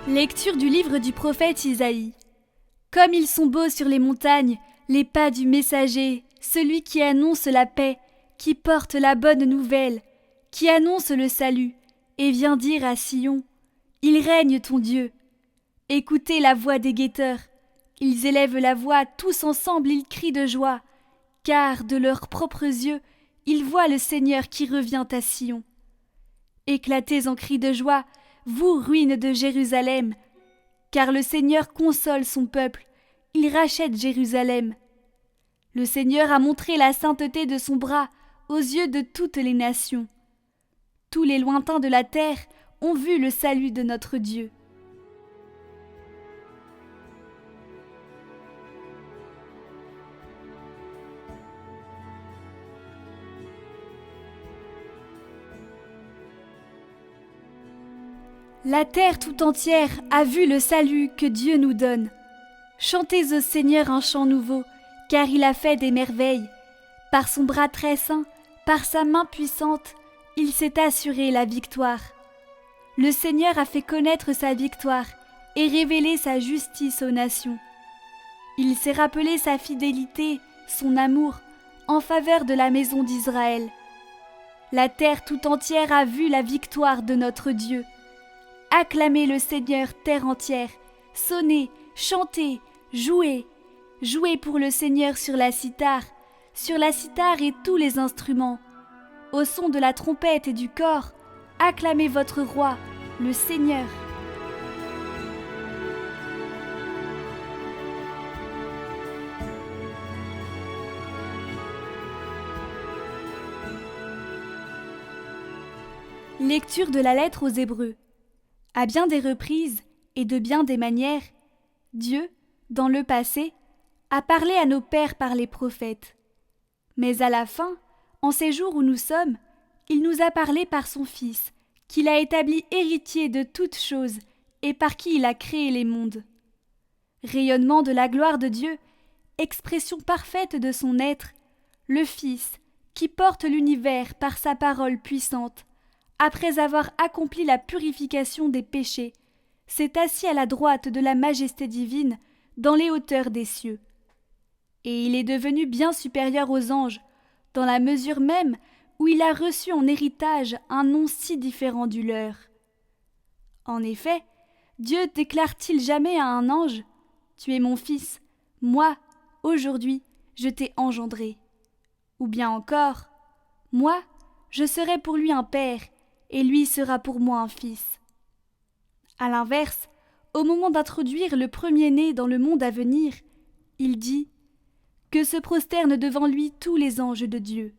Lecture du livre du prophète Isaïe. Comme ils sont beaux sur les montagnes, les pas du messager, celui qui annonce la paix, qui porte la bonne nouvelle, qui annonce le salut, et vient dire à Sion, « Il règne ton Dieu ». Écoutez la voix des guetteurs. Ils élèvent la voix, tous ensemble ils crient de joie, car de leurs propres yeux, ils voient le Seigneur qui revient à Sion. Éclatez en cris de joie, vous, ruines de Jérusalem, car le Seigneur console son peuple, il rachète Jérusalem. Le Seigneur a montré la sainteté de son bras aux yeux de toutes les nations. Tous les lointains de la terre ont vu le salut de notre Dieu. La terre tout entière a vu le salut que Dieu nous donne. Chantez au Seigneur un chant nouveau, car il a fait des merveilles. Par son bras très saint, par sa main puissante, il s'est assuré la victoire. Le Seigneur a fait connaître sa victoire et révélé sa justice aux nations. Il s'est rappelé sa fidélité, son amour, en faveur de la maison d'Israël. La terre tout entière a vu la victoire de notre Dieu. Acclamez le Seigneur, terre entière, sonnez, chantez, jouez, jouez pour le Seigneur sur la cithare et tous les instruments. Au son de la trompette et du cor, acclamez votre roi, le Seigneur. Lecture de la lettre aux Hébreux. À bien des reprises et de bien des manières, Dieu, dans le passé, a parlé à nos pères par les prophètes. Mais à la fin, en ces jours où nous sommes, il nous a parlé par son Fils, qu'il a établi héritier de toutes choses et par qui il a créé les mondes. Rayonnement de la gloire de Dieu, expression parfaite de son être, le Fils, qui porte l'univers par sa parole puissante, après avoir accompli la purification des péchés, s'est assis à la droite de la majesté divine dans les hauteurs des cieux. Et il est devenu bien supérieur aux anges, dans la mesure même où il a reçu en héritage un nom si différent du leur. En effet, Dieu déclare-t-il jamais à un ange « Tu es mon fils, moi, aujourd'hui, je t'ai engendré » ou bien encore « Moi, je serai pour lui un père, et lui sera pour moi un fils. » À l'inverse, au moment d'introduire le premier-né dans le monde à venir, il dit « Que se prosternent devant lui tous les anges de Dieu. »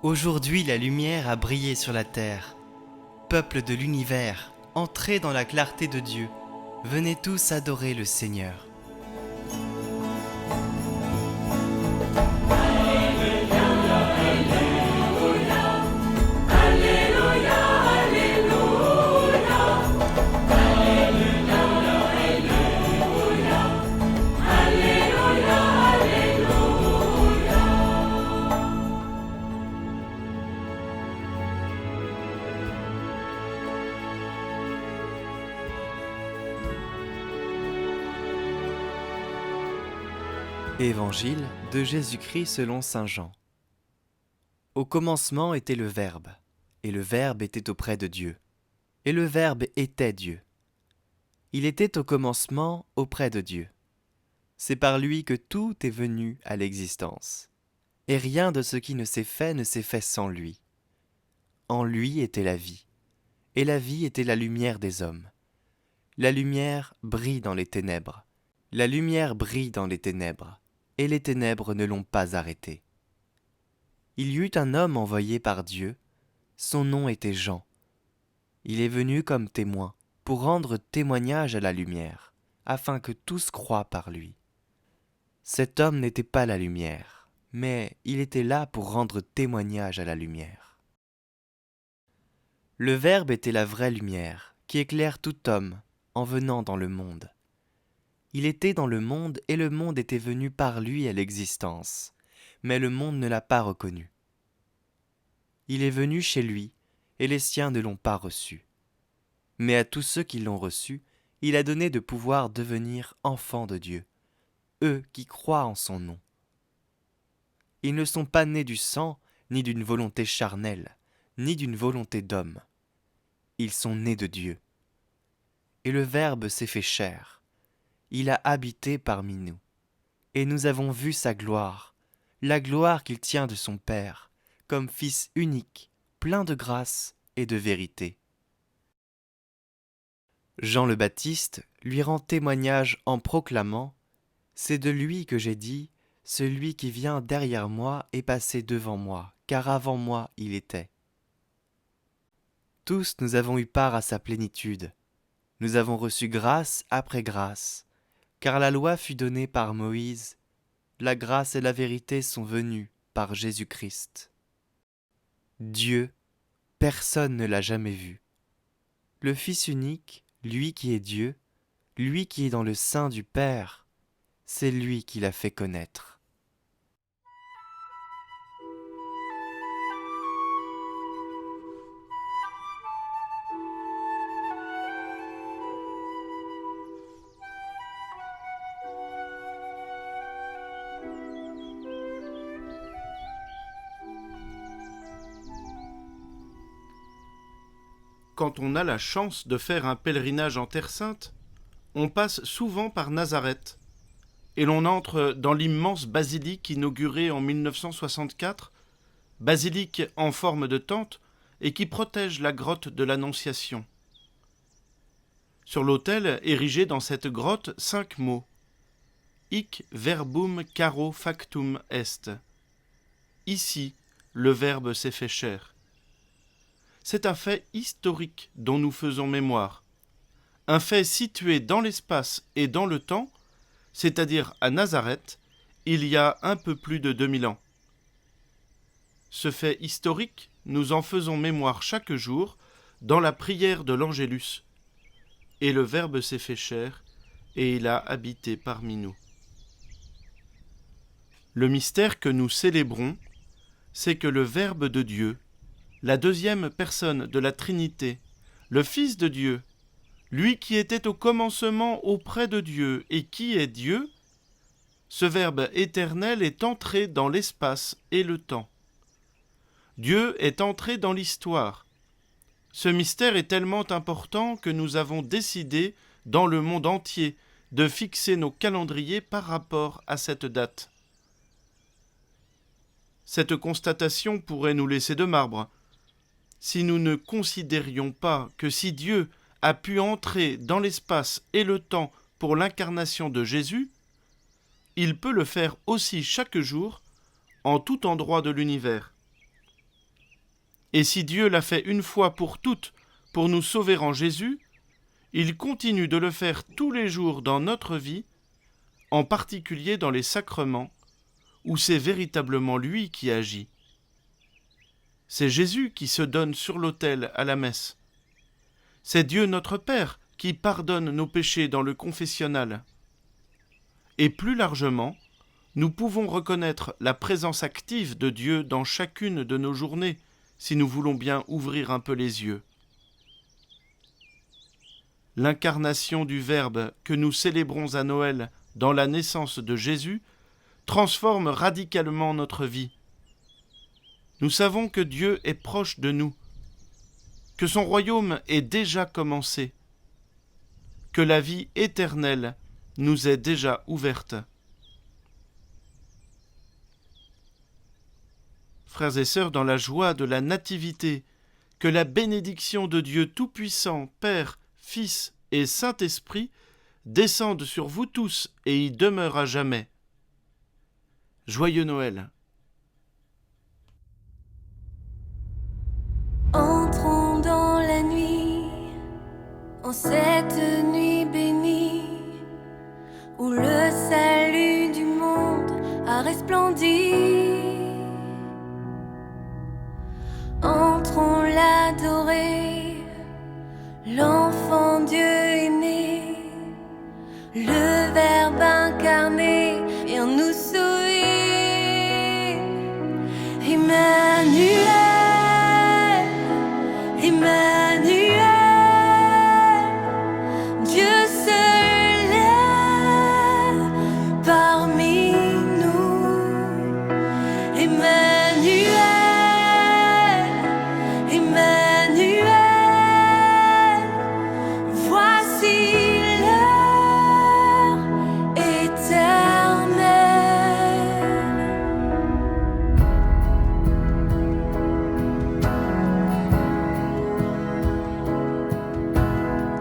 Aujourd'hui la lumière a brillé sur la terre. Peuple de l'univers, entrez dans la clarté de Dieu. Venez tous adorer le Seigneur. Évangile de Jésus-Christ selon saint Jean. Au commencement était le Verbe, et le Verbe était auprès de Dieu, et le Verbe était Dieu. Il était au commencement auprès de Dieu. C'est par lui que tout est venu à l'existence, et rien de ce qui ne s'est fait sans lui. En lui était la vie, et la vie était la lumière des hommes. La lumière brille dans les ténèbres, la lumière brille dans les ténèbres, et les ténèbres ne l'ont pas arrêté. Il y eut un homme envoyé par Dieu, son nom était Jean. Il est venu comme témoin, pour rendre témoignage à la lumière, afin que tous croient par lui. Cet homme n'était pas la lumière, mais il était là pour rendre témoignage à la lumière. Le Verbe était la vraie lumière, qui éclaire tout homme en venant dans le monde. Il était dans le monde et le monde était venu par lui à l'existence, mais le monde ne l'a pas reconnu. Il est venu chez lui et les siens ne l'ont pas reçu. Mais à tous ceux qui l'ont reçu, il a donné de pouvoir devenir enfants de Dieu, eux qui croient en son nom. Ils ne sont pas nés du sang, ni d'une volonté charnelle, ni d'une volonté d'homme. Ils sont nés de Dieu. Et le Verbe s'est fait chair. Il a habité parmi nous. Et nous avons vu sa gloire, la gloire qu'il tient de son Père, comme Fils unique, plein de grâce et de vérité. Jean le Baptiste lui rend témoignage en proclamant « C'est de lui que j'ai dit, celui qui vient derrière moi est passé devant moi, car avant moi il était. » Tous nous avons eu part à sa plénitude. Nous avons reçu grâce après grâce, car la loi fut donnée par Moïse, la grâce et la vérité sont venues par Jésus-Christ. Dieu, personne ne l'a jamais vu. Le Fils unique, lui qui est Dieu, lui qui est dans le sein du Père, c'est lui qui l'a fait connaître. Quand on a la chance de faire un pèlerinage en Terre Sainte, on passe souvent par Nazareth et l'on entre dans l'immense basilique inaugurée en 1964, basilique en forme de tente et qui protège la grotte de l'Annonciation. Sur l'autel, érigé dans cette grotte, 5 mots. Hic verbum caro factum est. Ici, le Verbe s'est fait chair. C'est un fait historique dont nous faisons mémoire. Un fait situé dans l'espace et dans le temps, c'est-à-dire à Nazareth, il y a un peu plus de 2000 ans. Ce fait historique, nous en faisons mémoire chaque jour dans la prière de l'Angélus. Et le Verbe s'est fait chair, et il a habité parmi nous. Le mystère que nous célébrons, c'est que le Verbe de Dieu, la deuxième personne de la Trinité, le Fils de Dieu, lui qui était au commencement auprès de Dieu et qui est Dieu, ce Verbe éternel est entré dans l'espace et le temps. Dieu est entré dans l'histoire. Ce mystère est tellement important que nous avons décidé, dans le monde entier, de fixer nos calendriers par rapport à cette date. Cette constatation pourrait nous laisser de marbre, si nous ne considérions pas que si Dieu a pu entrer dans l'espace et le temps pour l'incarnation de Jésus, il peut le faire aussi chaque jour, en tout endroit de l'univers. Et si Dieu l'a fait une fois pour toutes pour nous sauver en Jésus, il continue de le faire tous les jours dans notre vie, en particulier dans les sacrements, où c'est véritablement lui qui agit. C'est Jésus qui se donne sur l'autel à la messe. C'est Dieu notre Père qui pardonne nos péchés dans le confessionnal. Et plus largement, nous pouvons reconnaître la présence active de Dieu dans chacune de nos journées, si nous voulons bien ouvrir un peu les yeux. L'incarnation du Verbe que nous célébrons à Noël dans la naissance de Jésus transforme radicalement notre vie. Nous savons que Dieu est proche de nous, que son royaume est déjà commencé, que la vie éternelle nous est déjà ouverte. Frères et sœurs, dans la joie de la nativité, que la bénédiction de Dieu Tout-Puissant, Père, Fils et Saint-Esprit descende sur vous tous et y demeure à jamais. Joyeux Noël! Entrons dans la nuit, en cette nuit bénie, où le salut du monde a resplendi. Entrons l'adorer, l'enfant Dieu est né, le Verbe incarné vient nous sauver. Emmanuel, Emmanuel, Dieu seul est parmi nous. Emmanuel, Emmanuel, voici l'heure éternelle.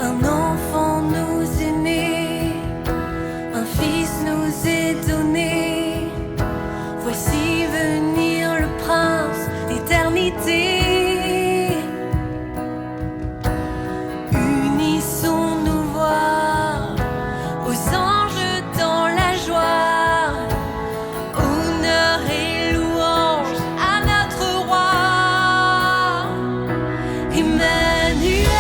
Un enfant nous est né, un fils nous est donné. Voici venir le prince d'éternité. Unissons nos voix aux anges dans la joie. Honneur et louange à notre roi. Emmanuel,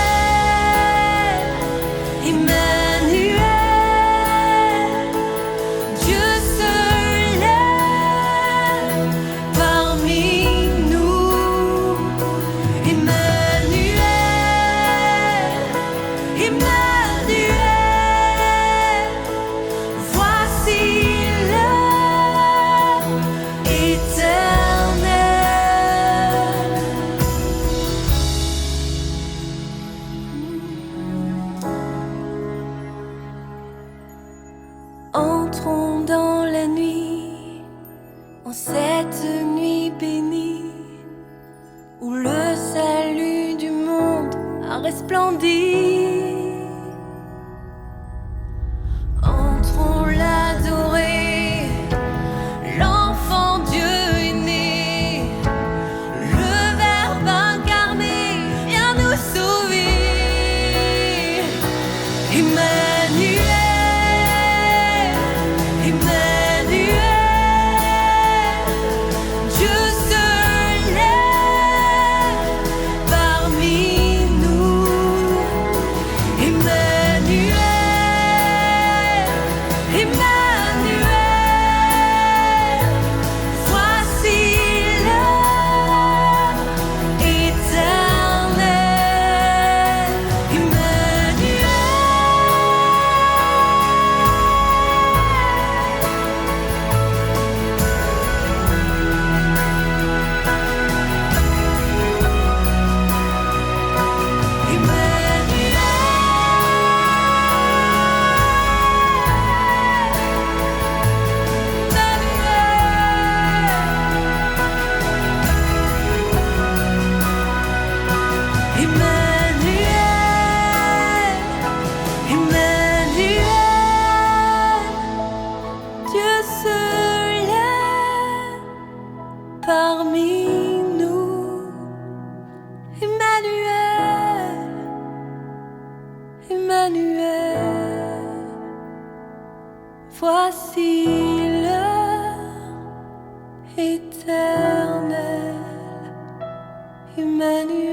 Emmanuel, Dieu seul est parmi nous. Emmanuel, Emmanuel, voici l'heure éternelle. Entrons dans la nuit, en cette nuit bénie, où le salut du monde a resplendi. Entrons l'adorer, l'enfant Dieu est né, le Verbe incarné vient nous sauver. Emmanuel, Emmanuel, Dieu seul est parmi nous. Emmanuel, Emmanuel, voici l'heure éternelle. Emmanuel, Emmanuel, Dieu seul est parmi nous. Emmanuel, Emmanuel, voici l'heure éternelle. Emmanuel.